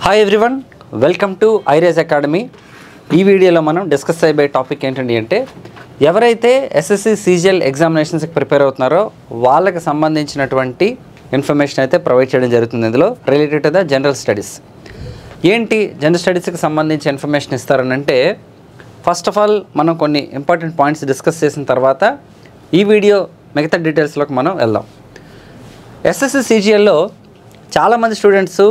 Hi everyone, welcome to ఐరేజ్ academy. ఈ వీడియోలో మనం డిస్కస్ అయ్యే టాపిక్ ఏంటండి అంటే ఎవరైతే ఎస్ఎస్సి సీజీఎల్ ఎగ్జామినేషన్స్కి ప్రిపేర్ అవుతున్నారో వాళ్ళకి సంబంధించినటువంటి ఇన్ఫర్మేషన్ అయితే ప్రొవైడ్ చేయడం జరుగుతుంది. ఇందులో related to the general studies. ఏంటి జనరల్ స్టడీస్కి సంబంధించి ఇన్ఫర్మేషన్ ఇస్తారనంటే ఫస్ట్ ఆఫ్ ఆల్ మనం కొన్ని ఇంపార్టెంట్ పాయింట్స్ డిస్కస్ చేసిన తర్వాత ఈ వీడియో మిగతా డీటెయిల్స్లోకి మనం వెళ్దాం. ఎస్ఎస్సి సీజీఎల్లో చాలామంది స్టూడెంట్స్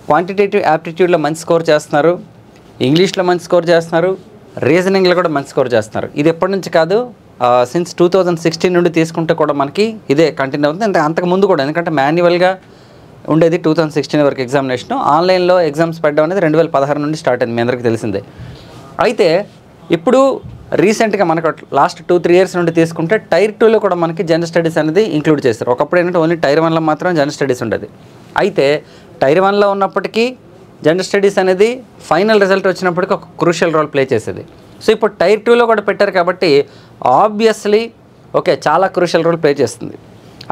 క్వాంటిటేటివ్ యాప్టిట్యూడ్లో మంచి స్కోర్ చేస్తున్నారు, ఇంగ్లీష్లో మంచి స్కోర్ చేస్తున్నారు, రీజనింగ్లో కూడా మంచి స్కోర్ చేస్తున్నారు. ఇది ఎప్పటి నుంచి కాదు, సిన్స్ 2016 నుండి తీసుకుంటే కూడా మనకి ఇదే కంటిన్యూ అవుతుంది. అంటే అంతకుముందు కూడా, ఎందుకంటే మాన్యువల్గా ఉండేది 2016 వరకు ఎగ్జామినేషన్. ఆన్లైన్లో ఎగ్జామ్స్ పెట్టడం అనేది 2016 నుండి స్టార్ట్ అయింది, మీ అందరికీ తెలిసిందే. అయితే ఇప్పుడు రీసెంట్గా మనకు లాస్ట్ 2-3 ఇయర్స్ నుండి తీసుకుంటే టైర్ 2లో కూడా మనకి జనరల్ స్టడీస్ అనేది ఇంక్లూడ్ చేస్తారు. ఒకప్పుడు ఏంటంటే ఓన్లీ టైర్ 1లో మాత్రం జనరల్ స్టడీస్ ఉండేది. అయితే టైర్ 1లో ఉన్నప్పటికీ జనరల్ స్టడీస్ అనేది ఫైనల్ రిజల్ట్ వచ్చినప్పటికీ ఒక క్రూషియల్ రోల్ ప్లే చేసేది. సో ఇప్పుడు టైర్ 2లో కూడా పెట్టారు కాబట్టి ఆబ్వియస్లీ చాలా క్రూషియల్ రోల్ ప్లే చేస్తుంది.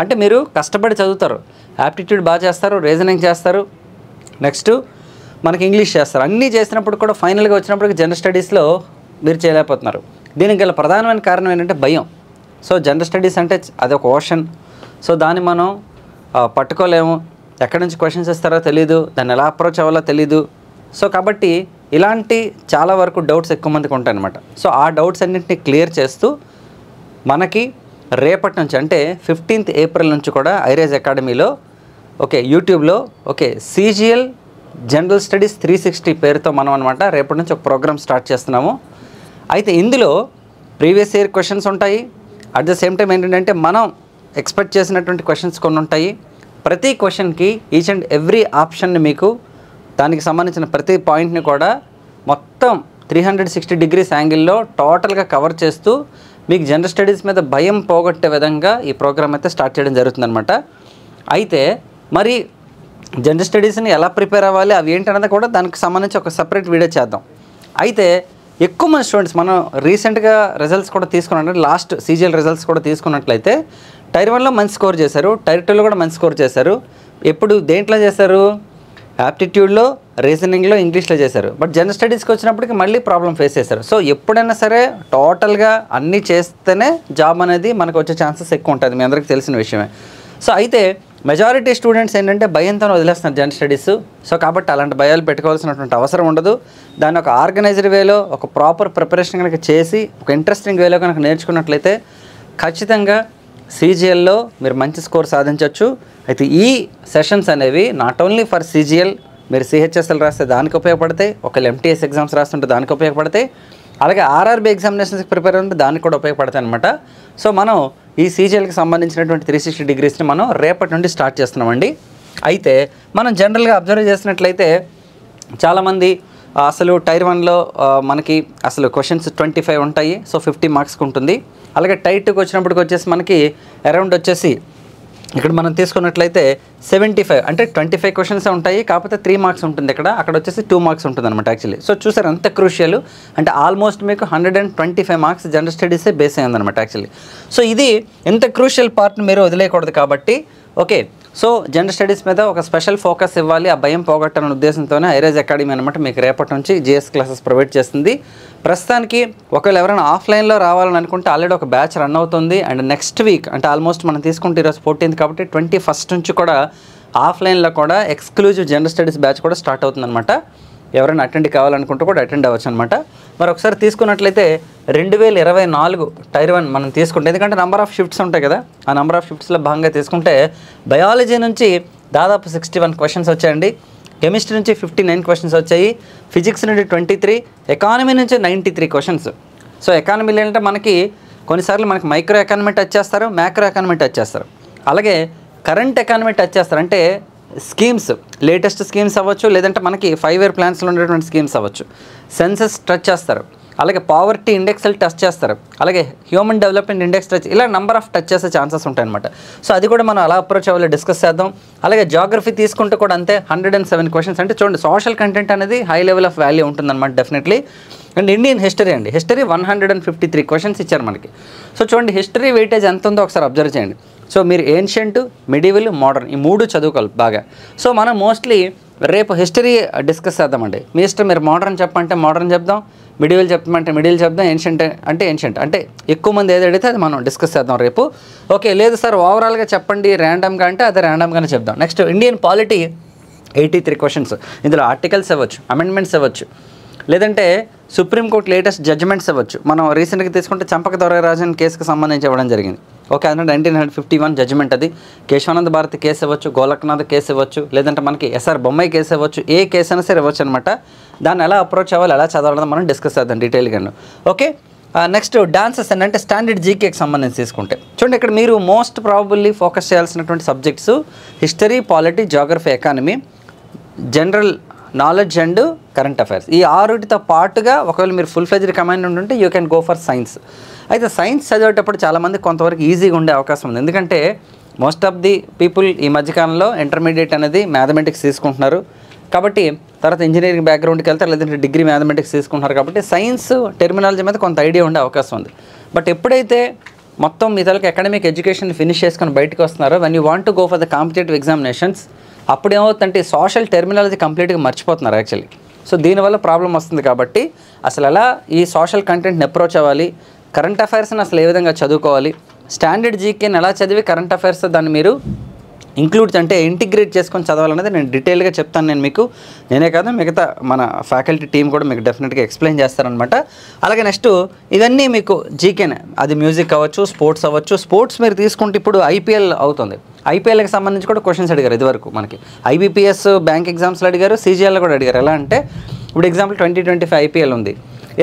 అంటే మీరు కష్టపడి చదువుతారు, యాప్టిట్యూడ్ బాగా చేస్తారు, రీజనింగ్ చేస్తారు, నెక్స్ట్ మనకి ఇంగ్లీష్ చేస్తారు, అన్నీ చేసినప్పుడు కూడా ఫైనల్గా వచ్చినప్పటికీ జనరల్ స్టడీస్లో మీరు చేయలేకపోతున్నారు. దీనికి గల ప్రధానమైన కారణం ఏంటంటే భయం. సో జనరల్ స్టడీస్ అంటే అది ఒక ఓషన్. సో దాన్ని మనం పట్టుకోలేము, ఎక్కడి నుంచి క్వశ్చన్స్ ఇస్తారో తెలీదు, దాన్ని ఎలా అప్రోచ్ అవ్వాలో తెలీదు. సో కాబట్టి ఇలాంటి చాలా వరకు డౌట్స్ ఎక్కువ మందికి ఉంటాయి అన్నమాట. సో ఆ డౌట్స్ అన్నింటినీ క్లియర్ చేస్తూ మనకి రేపటి నుంచి అంటే 15th ఏప్రిల్ నుంచి కూడా ఐరేజ్ అకాడమీలో యూట్యూబ్లో సీజీఎల్ జనరల్ స్టడీస్ 360 పేరుతో మనం అనమాట రేపటి నుంచి ఒక ప్రోగ్రామ్ స్టార్ట్ చేస్తున్నాము. అయితే ఇందులో ప్రీవియస్ ఇయర్ క్వశ్చన్స్ ఉంటాయి, అట్ ద సేమ్ టైం ఏంటంటే మనం ఎక్స్పెక్ట్ చేసినటువంటి క్వశ్చన్స్ కొన్ని ఉంటాయి. ప్రతి క్వశ్చన్కి ఈచ్ అండ్ ఎవ్రీ ఆప్షన్ని మీకు దానికి సంబంధించిన ప్రతి పాయింట్ని కూడా మొత్తం 360 degrees యాంగిల్లో టోటల్గా కవర్ చేస్తూ మీకు జనరల్ స్టడీస్ మీద భయం పోగొట్టే విధంగా ఈ ప్రోగ్రామ్ అయితే స్టార్ట్ చేయడం జరుగుతుందన్నమాట. అయితే మరి జనరల్ స్టడీస్ని ఎలా ప్రిపేర్ అవ్వాలి, అవి ఏంటన్నది కూడా దానికి సంబంధించి ఒక సపరేట్ వీడియో చేద్దాం. అయితే ఎక్కువ మంది స్టూడెంట్స్ మనం రీసెంట్గా రిజల్ట్స్ కూడా తీసుకున్నట్టు లాస్ట్ సీజీఎల్ రిజల్ట్స్ కూడా తీసుకున్నట్లయితే టైర్ 1లో మంచి స్కోర్ చేశారు, టైర్ 2లో కూడా మంచి స్కోర్ చేశారు. ఎప్పుడు దేంట్లో చేశారు? యాప్టిట్యూడ్లో, రీజనింగ్లో, ఇంగ్లీష్లో చేశారు. బట్ జనరల్ స్టడీస్కి వచ్చినప్పటికి మళ్ళీ ప్రాబ్లం ఫేస్ చేశారు. సో ఎప్పుడైనా సరే టోటల్గా అన్నీ చేస్తేనే జాబ్ అనేది మనకు వచ్చే ఛాన్సెస్ ఎక్కువ ఉంటుంది, మీ అందరికీ తెలిసిన విషయమే. సో అయితే మెజారిటీ స్టూడెంట్స్ ఏంటంటే భయంతో వదిలేస్తున్నారు జనరల్ స్టడీస్. సో కాబట్టి అలాంటి భయాలు పెట్టుకోవాల్సినటువంటి అవసరం ఉండదు. దాన్ని ఒక ఆర్గనైజ్డ్ వేలో ఒక ప్రాపర్ ప్రిపరేషన్ కనుక చేసి ఒక ఇంట్రెస్టింగ్ వేలో కనుక నేర్చుకున్నట్లయితే ఖచ్చితంగా సీజీఎల్లో మీరు మంచి స్కోర్ సాధించవచ్చు. అయితే ఈ సెషన్స్ అనేవి నాట్ ఓన్లీ ఫర్ సీజీఎల్, మీరు సిహెచ్ఎస్ఎల్ రాస్తే దానికి ఉపయోగపడతాయి, ఒకవేళ ఎంటీఎస్ ఎగ్జామ్స్ రాస్తుంటే దానికి ఉపయోగపడతాయి, అలాగే ఆర్ఆర్బీ ఎగ్జామినేషన్స్కి ప్రిపేర్ ఉంటే దానికి కూడా ఉపయోగపడతాయి అనమాట. సో మనం ఈ సీజీఎల్కి సంబంధించినటువంటి 360 degreesని మనం రేపటి నుండి స్టార్ట్ చేస్తున్నామండి. అయితే మనం జనరల్గా అబ్జర్వ్ చేసినట్లయితే చాలామంది అసలు టైర్ 1లో మనకి అసలు క్వశ్చన్స్ 25 ఉంటాయి, సో 50 మార్క్స్కి ఉంటుంది. అలాగే టైర్ 2కి వచ్చినప్పటికి వచ్చేసి మనకి అరౌండ్ వచ్చేసి ఇక్కడ మనం తీసుకున్నట్లయితే 75 అంటే 25 క్వశ్చన్స్ ఉంటాయి, కాకపోతే 3 మార్క్స్ ఉంటుంది, అక్కడ వచ్చేసి 2 మార్క్స్ ఉంటుంది అనమాట యాక్చువల్లీ. సో చూసారు ఎంత క్రూషియల్ అంటే ఆల్మోస్ట్ మీకు 125 మార్క్స్ జనరల్ స్టడీసే బేస్ అయ్యింది అనమాట యాక్చువల్లీ. సో ఇది ఎంత క్రూషియల్ పార్ట్ని మీరు వదిలేయకూడదు కాబట్టి సో జనరల్ స్టడీస్ మీద ఒక స్పెషల్ ఫోకస్ ఇవ్వాలి, ఆ భయం పోగొట్టాలనే ఉద్దేశంతోనే ఐరేజ్ అకాడమీ అనమాట మీకు రేపటి నుంచి జిఎస్ క్లాసెస్ ప్రొవైడ్ చేస్తుంది. ప్రస్తుతానికి ఒకవేళ ఎవరైనా ఆఫ్లైన్లో రావాలని అనుకుంటే ఆల్రెడీ ఒక బ్యాచ్ రన్ అవుతుంది. అండ్ నెక్స్ట్ వీక్ అంటే ఆల్మోస్ట్ మనం తీసుకుంటే ఈరోజు 14th కాబట్టి 21st నుంచి కూడా ఆఫ్లైన్లో కూడా ఎక్స్క్లూజివ్ జనరల్ స్టడీస్ బ్యాచ్ కూడా స్టార్ట్ అవుతుంది అనమాట. ఎవరైనా అటెండ్ కావాలనుకుంటే కూడా అటెండ్ అవ్వచ్చు అనమాట. మరి ఒకసారి తీసుకున్నట్లయితే 2024 టైర్ 1 మనం తీసుకుంటే, ఎందుకంటే నెంబర్ ఆఫ్ షిఫ్ట్స్ ఉంటాయి కదా, ఆ నెంబర్ ఆఫ్ షిఫ్ట్స్లో భాగంగా తీసుకుంటే బయాలజీ నుంచి దాదాపు 61 క్వశ్చన్స్ వచ్చాయండి, కెమిస్ట్రీ నుంచి 59 క్వశ్చన్స్ వచ్చాయి, ఫిజిక్స్ నుండి 23, ఎకానమీ నుంచి 93 క్వశ్చన్స్. సో ఎకానమీలో ఏంటంటే మనకి కొన్నిసార్లు మనకి మైక్రో ఎకానమీ టచ్ చేస్తారు, మ్యాక్రో ఎకానమీ టచ్ చేస్తారు, అలాగే కరెంట్ ఎకానమీ టచ్ చేస్తారు. అంటే స్కీమ్స్, లేటెస్ట్ స్కీమ్స్ అవ్వచ్చు, లేదంటే మనకి 5 year ప్లాన్స్లో ఉండేటువంటి స్కీమ్స్ అవ్వచ్చు, సెన్సస్ టచ్ చేస్తారు, అలాగే పావర్టీ ఇండెక్స్లు టచ్ చేస్తారు, అలాగే హ్యూమన్ డెవలప్మెంట్ ఇండెక్స్ టచ్, ఇలా నెంబర్ ఆఫ్ టచ్ చేసే ఛాన్సెస్ ఉంటాయి అనమాట. సో అది కూడా మనం అలా అప్రోచ్ అవ్వాలి, డిస్కస్ చేద్దాం. అలాగే జాగ్రఫీ తీసుకుంటే కూడా అంతే, 107 క్వశ్చన్స్. అంటే చూడండి సోషల్ కంటెంట్ అనేది హై లెవెల్ ఆఫ్ వాల్యూ ఉంటుందన్నమాట డెఫినెట్లీ. అండ్ ఇండియన్ హిస్టరీ అండి, హిస్టరీ 153 క్వశ్చన్స్ ఇచ్చారు మనకి. సో చూడండి హిస్టరీ వెయిటేజ్ ఎంత ఉందో ఒకసారి అబ్జర్వ్ చేయండి. సో మీరు ఏన్షియంట్, మిడివల్, మోడర్న్ ఈ మూడు చదువుకోవాలి బాగా. సో మనం మోస్ట్లీ రేపు హిస్టరీ డిస్కస్ చేద్దామండి. మీ ఇష్టం, మీరు మోడర్న్ చెప్పంటే మోడర్న్ చెప్దాం, మిడివల్ చెప్పమంటే మిడివల్ చెప్దాం, ఏన్షియంట్ అంటే ఏన్షియంట్, అంటే ఎక్కువ మంది ఏది అడిగితే అది మనం డిస్కస్ చేద్దాం రేపు. ఓకే, లేదు సార్ ఓవరాల్గా చెప్పండి ర్యాండమ్గా అంటే అది ర్యాండమ్గానే చెప్దాం. Next Indian polity 83 questions. ఇందులో ఆర్టికల్స్ ఇవ్వచ్చు, అమెండ్మెంట్స్ ఇవ్వచ్చు, లేదంటే సుప్రీంకోర్టు లేటెస్ట్ జడ్జిమెంట్స్ ఇవ్వచ్చు. మనం రీసెంట్గా తీసుకుంటే చంపక దొరరాజన్ కేసుకు సంబంధించి ఇవ్వడం జరిగింది. ఓకే, అంటే 1951 జడ్జిమెంట్ అది. కేశవానంద భారతి కేసు ఇవ్వచ్చు, గోలక్నాథ్ కేసు ఇవ్వచ్చు, లేదంటే మనకి ఎస్ఆర్ బొమ్మాయి కేసు ఇవ్వచ్చు. ఏ కేసు అయినా సరే ఇవ్వచ్చు అనమాట. దాన్ని ఎలా అప్రోచ్ అవ్వాలి, ఎలా చదవాలని మనం డిస్కస్ చేద్దాం డీటెయిల్గా. ఓకే, నెక్స్ట్ డాన్సెస్ అంటే స్టాండర్డ్ జీకేకి సంబంధించి తీసుకుంటే చూడండి, ఇక్కడ మీరు మోస్ట్ ప్రాబబుల్లీ ఫోకస్ చేయాల్సినటువంటి subjects history, polity, geography, economy, general knowledge and current affairs. ఈ 6టితో పాటుగా ఒకవేళ మీరు ఫుల్ ఫ్లెజ్డ్ కమాండ్ ఉంటుంటే you can go for science. అయితే సైన్స్ చదివేటప్పుడు చాలామంది కొంతవరకు ఈజీగా ఉండే అవకాశం ఉంది. ఎందుకంటే మోస్ట్ ఆఫ్ ది పీపుల్ ఈ మధ్యకాలంలో ఇంటర్మీడియట్ అనేది మ్యాథమెటిక్స్ తీసుకుంటున్నారు కాబట్టి, తర్వాత ఇంజనీరింగ్ బ్యాక్గ్రౌండ్కి వెళ్తారు, లేదంటే డిగ్రీ మ్యాథమెటిక్స్ తీసుకుంటున్నారు కాబట్టి సైన్స్ టెర్మినాలజీ మీద కొంత ఐడియా ఉండే అవకాశం ఉంది. బట్ ఎప్పుడైతే మొత్తం మీ తలకి అకాడమిక్ ఎడ్యుకేషన్ ఫినిష్ చేసుకొని బయటకు వస్తున్నారో, when you want to go for the competitive examinations, అప్పుడు ఏమవుతుందంటే సోషల్ టెర్మినాలజీ కంప్లీట్గా మర్చిపోతున్నారు యాక్చువల్లీ. సో దీనివల్ల ప్రాబ్లం వస్తుంది. కాబట్టి అసలు ఎలా ఈ సోషల్ కంటెంట్ని అప్రోచ్ అవ్వాలి, కరెంట్ అఫైర్స్ని అసలు ఏ విధంగా చదువుకోవాలి, స్టాండర్డ్ జీకేని ఎలా చదివి కరెంట్ అఫైర్స్ దాన్ని మీరు ఇంక్లూడ్ అంటే ఇంటిగ్రేట్ చేసుకొని చదవాలనేది నేను డీటెయిల్గా చెప్తాను. నేను మీకు, నేనే కాదు మిగతా మన ఫ్యాకల్టీ టీం కూడా మీకు డెఫినెట్గా ఎక్స్ప్లెయిన్ చేస్తారనమాట. అలాగే నెక్స్ట్ ఇవన్నీ మీకు జీకేనే, అది మ్యూజిక్ అవ్వచ్చు, స్పోర్ట్స్ అవ్వచ్చు. స్పోర్ట్స్ మీరు తీసుకుంటే ఇప్పుడు ఐపీఎల్ అవుతుంది, ఐపీఎల్కి సంబంధించి కూడా క్వశ్చన్స్ అడిగారు ఇదివరకు. మనకి ఐబీపీఎస్ బ్యాంక్ ఎగ్జామ్స్లో అడిగారు, సీజీఎల్లో కూడా అడిగారు. ఎలా అంటే ఇప్పుడు ఎగ్జాంపుల్ 2025 ఐపీఎల్ ఉంది,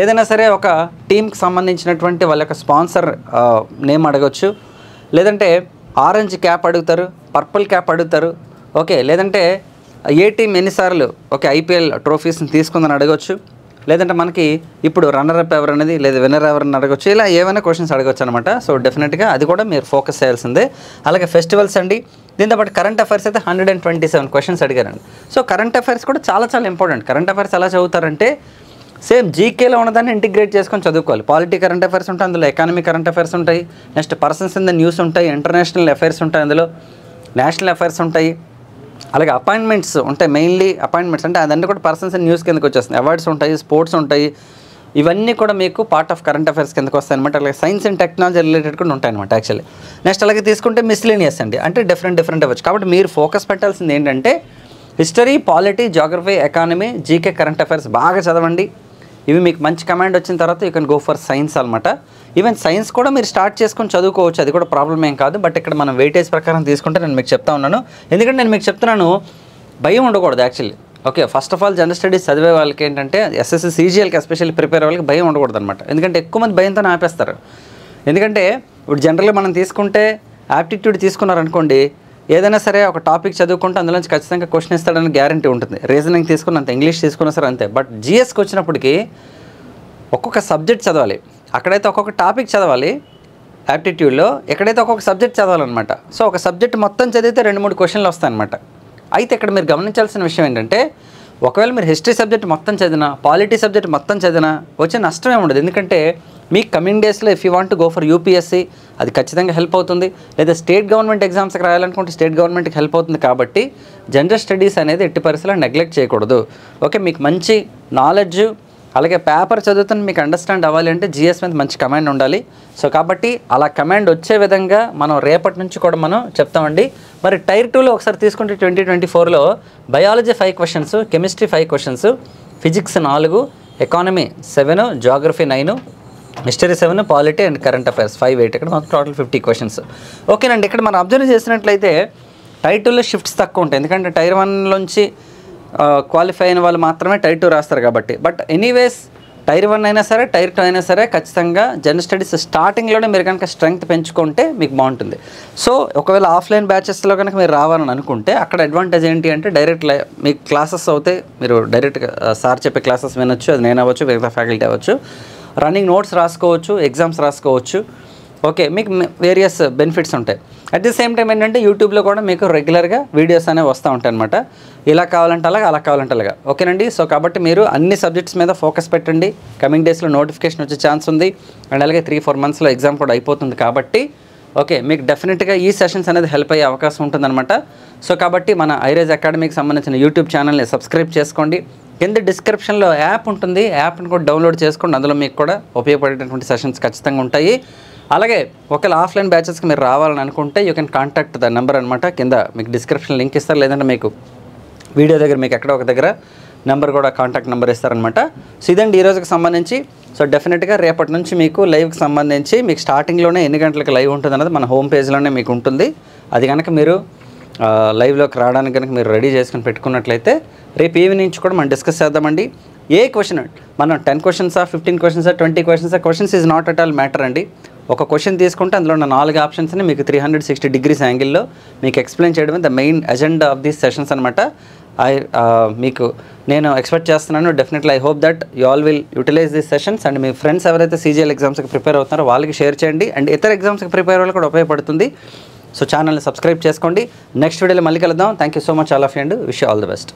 ఏదైనా సరే ఒక టీంకి సంబంధించినటువంటి వాళ్ళ యొక్క స్పాన్సర్ నేమ్ అడగచ్చు, లేదంటే ఆరెంజ్ క్యాప్ అడుగుతారు, పర్పుల్ క్యాప్ అడుగుతారు. ఓకే, లేదంటే ఏ టీం ఎన్నిసార్లు ఓకే ఐపీఎల్ ట్రోఫీస్ని తీసుకుందని అడగవచ్చు, లేదంటే మనకి ఇప్పుడు రన్నరప్ ఎవరు అనేది, లేదా విన్నర్ ఎవరని అడగచ్చు. ఇలా ఏమైనా క్వశ్చన్స్ అడగచ్చు అనమాట. సో డెఫినెట్గా అది కూడా మీరు ఫోకస్ చేయాల్సిందే. అలాగే ఫెస్టివల్స్ అండి, దీంతోపాటు కరెంట్ అఫైర్స్ అయితే 127 క్వశ్చన్స్ అడిగారండి. సో కరెంట్ అఫైర్స్ కూడా చాలా చాలా ఇంపార్టెంట్. కరెంట్ అఫైర్స్ ఎలా చదువుతారంటే సేమ్ జీకేలో ఉన్నదాన్ని ఇంటిగ్రేట్ చేసుకొని చదువుకోవాలి. పాలిటీ కరెంట్ అఫైర్స్ ఉంటాయి, అందులో ఎకానమీ కరెంట్ అఫైర్స్ ఉంటాయి, next persons in the news ఉంటాయి, ఇంటర్నేషనల్ అఫైర్స్ ఉంటాయి, అందులో నేషనల్ అఫైర్స్ ఉంటాయి, అలాగే అపాయింట్మెంట్స్ ఉంటాయి. మెయిన్లీ అపాయింట్మెంట్స్ అంటే అదన్నీ కూడా పర్సన్స్ ఇన్ న్యూస్ కిందకి వచ్చేస్తుంది. అవార్డ్స్ ఉంటాయి, స్పోర్ట్స్ ఉంటాయి, ఇవన్నీ కూడా మీకు పార్ట్ ఆఫ్ కరెంట్ అఫైర్స్ కిందకి వస్తాయి అనమాట. అలాగే సైన్స్ అండ్ టెక్నాలజీ రిలేటెడ్ కూడా ఉంటాయి అనమాట యాక్చువల్లీ. నెక్స్ట్ అలాగే తీసుకుంటే మిస్లేనియస్ అండి, అంటే డిఫరెంట్ అవ్వచ్చు. కాబట్టి మీరు ఫోకస్ పెట్టాల్సింది ఏంటంటే history, polity, geography, economy, GK, current affairs బాగా చదవండి. ఇవి మీకు మంచి కమాండ్ వచ్చిన తర్వాత you can go for science అనమాట. ఈవెన్ సైన్స్ కూడా మీరు స్టార్ట్ చేసుకొని చదువుకోవచ్చు, అది కూడా ప్రాబ్లం ఏం కాదు. బట్ ఇక్కడ మనం వెయిటేజ్ ప్రకారం తీసుకుంటే నేను మీకు చెప్తా ఉన్నాను. ఎందుకంటే నేను మీకు చెప్తున్నాను, భయం ఉండకూడదు actually. Okay, first of all general studies చదివే వాళ్ళకి ఏంటంటే ఎస్ఎస్సి సీజీఎల్కి ఎస్పెషల్లీ ప్రిపేర్ వాళ్ళకి భయం ఉండకూడదు అనమాట. ఎందుకంటే ఎక్కువ మంది భయంతో ఆపేస్తారు. ఎందుకంటే ఇప్పుడు జనరల్గా మనం తీసుకుంటే యాప్టిట్యూడ్ తీసుకున్నారనుకోండి, ఏదైనా సరే ఒక టాపిక్ చదువుకుంటే అందులోంచి ఖచ్చితంగా క్వశ్చన్ ఇస్తాడని గ్యారంటీ ఉంటుంది. రీజనింగ్ తీసుకున్నంత, ఇంగ్లీష్ తీసుకున్నా సరే అంతే. బట్ జిఎస్కి వచ్చినప్పటికీ ఒక్కొక్క సబ్జెక్ట్ చదవాలి. అక్కడైతే ఒక్కొక్క టాపిక్ చదవాలి యాప్టిట్యూడ్లో, ఎక్కడైతే ఒక్కొక్క సబ్జెక్ట్ చదవాలన్నమాట. సో ఒక సబ్జెక్ట్ మొత్తం చదివితే 2-3 క్వశ్చన్లు వస్తాయన్నమాట. అయితే ఇక్కడ మీరు గమనించాల్సిన విషయం ఏంటంటే, ఒకవేళ మీరు హిస్టరీ సబ్జెక్ట్ మొత్తం చదివినా, పాలిటీ సబ్జెక్ట్ మొత్తం చదివినా వచ్చే నష్టమే ఉండదు. ఎందుకంటే మీకు కమింగ్ డేస్లో if you want to go for UPSC అది ఖచ్చితంగా హెల్ప్ అవుతుంది, లేదా స్టేట్ గవర్నమెంట్ ఎగ్జామ్స్కి రాయాలనుకుంటే స్టేట్ గవర్నమెంట్కి హెల్ప్ అవుతుంది. కాబట్టి జనరల్ స్టడీస్ అనేది ఎట్టి పరిస్థితుల్లో నెగ్లెక్ట్ చేయకూడదు. ఓకే, మీకు మంచి నాలెడ్జ్, అలాగే పేపర్ చదువుతున్న మీకు అండర్స్టాండ్ అవ్వాలి అంటే జిఎస్ మీద మంచి కమాండ్ ఉండాలి. సో కాబట్టి అలా కమాండ్ వచ్చే విధంగా మనం రేపటి నుంచి కూడా మనం చెప్తామండి. మరి టైర్ 2లో ఒకసారి తీసుకుంటే 2024లో biology 5 questions, chemistry 5 questions, physics 4, economy 7, geography 9, history 7, polity and current affairs 5, 8. ఇక్కడ మొత్తం టోటల్ 50 క్వశ్చన్స్. ఓకేనండి, ఇక్కడ మనం అబ్జర్వ్ చేసినట్లయితే టైర్ 2లో షిఫ్ట్స్ తక్కువ ఉంటాయి. ఎందుకంటే టైర్ 1లోంచి క్వాలిఫై అయిన వాళ్ళు మాత్రమే టైర్ 2 రాస్తారు కాబట్టి. బట్ ఎనీవేస్ టైర్ 1 అయినా సరే, టైర్ 2 అయినా సరే ఖచ్చితంగా జనరల్ స్టడీస్ స్టార్టింగ్లోనే మీరు కనుక స్ట్రెంగ్త్ పెంచుకుంటే మీకు బాగుంటుంది. సో ఒకవేళ ఆఫ్లైన్ బ్యాచెస్లో కనుక మీరు రావాలని అనుకుంటే అక్కడ అడ్వాంటేజ్ ఏంటి అంటే డైరెక్ట్ మీకు క్లాసెస్ అవుతాయి, మీరు డైరెక్ట్గా సార్ చెప్పే క్లాసెస్ వినొచ్చు, అది నేను అవ్వచ్చు, మిగతా ఫ్యాకల్టీ అవ్వచ్చు, రన్నింగ్ నోట్స్ రాసుకోవచ్చు, ఎగ్జామ్స్ రాసుకోవచ్చు. ఓకే, మీకు వేరియస్ బెనిఫిట్స్ ఉంటాయి. అట్ ది సేమ్ టైం ఏంటంటే యూట్యూబ్లో కూడా మీకు రెగ్యులర్గా వీడియోస్ అనేవి వస్తూ ఉంటాయి అనమాట. ఇలా కావాలంటే అలాగా, అలా కావాలంటే అలాగా. ఓకేనండి, సో కాబట్టి మీరు అన్ని సబ్జెక్ట్స్ మీద ఫోకస్ పెట్టండి. కమింగ్ డేస్లో నోటిఫికేషన్ వచ్చే ఛాన్స్ ఉంది, అండ్ అలాగే 3-4 మంత్స్లో ఎగ్జామ్ కూడా అయిపోతుంది. కాబట్టి ఓకే, మీకు డెఫినెట్గా ఈ సెషన్స్ అనేది హెల్ప్ అయ్యే అవకాశం ఉంటుందన్నమాట. సో కాబట్టి మన ఐరేజ్ అకాడమీకి సంబంధించిన యూట్యూబ్ ఛానల్ని సబ్స్క్రైబ్ చేసుకోండి. కింద డిస్క్రిప్షన్లో యాప్ ఉంటుంది, యాప్ని కూడా డౌన్లోడ్ చేసుకోండి. అందులో మీకు కూడా ఉపయోగపడేటటువంటి సెషన్స్ ఖచ్చితంగా ఉంటాయి. అలాగే ఒకవేళ ఆఫ్లైన్ బ్యాచెస్కి మీరు రావాలని అనుకుంటే you can contact the number అనమాట. కింద మీకు డిస్క్రిప్షన్ లింక్ ఇస్తారు, లేదంటే మీకు వీడియో దగ్గర మీకు ఎక్కడో ఒక దగ్గర నెంబర్ కూడా కాంటాక్ట్ నెంబర్ ఇస్తారనమాట. సో ఇదండి ఈ రోజుకి సంబంధించి. సో డెఫినెట్గా రేపటి నుంచి మీకు లైవ్కి సంబంధించి మీకు స్టార్టింగ్లోనే ఎన్ని గంటలకు లైవ్ ఉంటుంది అన్నది మన హోమ్ పేజ్లోనే మీకు ఉంటుంది. అది కనుక మీరు లైవ్లోకి రావడానికి కనుక మీరు రెడీ చేసుకుని పెట్టుకున్నట్లయితే రేపు ఈవినింగ్ నుంచి కూడా మనం డిస్కస్ చేద్దామండి. ఏ క్వశ్చన్ మనం 10 క్వశ్చన్సా 15 క్వశ్చన్సా 20 క్వశ్చన్సా, questions is not at all matter అండి. ఒక క్వశ్చన్ తీసుకుంటే అందులో ఉన్న 4 ఆప్షన్స్ని మీకు 360 degrees యాంగిల్లో మీకు ఎక్స్ప్లెయిన్ చేయడమే the main agenda of these sessions అనమాట. మీకు నేను ఎక్స్పెక్ట్ చేస్తున్నాను. Definitely I hope that you all will utilize these sessions. And మీ ఫ్రెండ్స్ ఎవరైతే CGL ఎగ్జామ్స్కి ప్రిపేర్ అవుతున్నారో వాళ్ళకి షేర్ చేయండి. అండ్ ఇతర ఎగ్జామ్స్కి ప్రిపేర్ వాళ్ళు కూడా ఉపయోగపడుతుంది. సో ఛానల్ని సబ్స్క్రైబ్ చేసుకోండి. నెక్స్ట్ వీడియోలో మళ్ళీ కలుద్దాం. Thank you so much all of you and wish you all the best.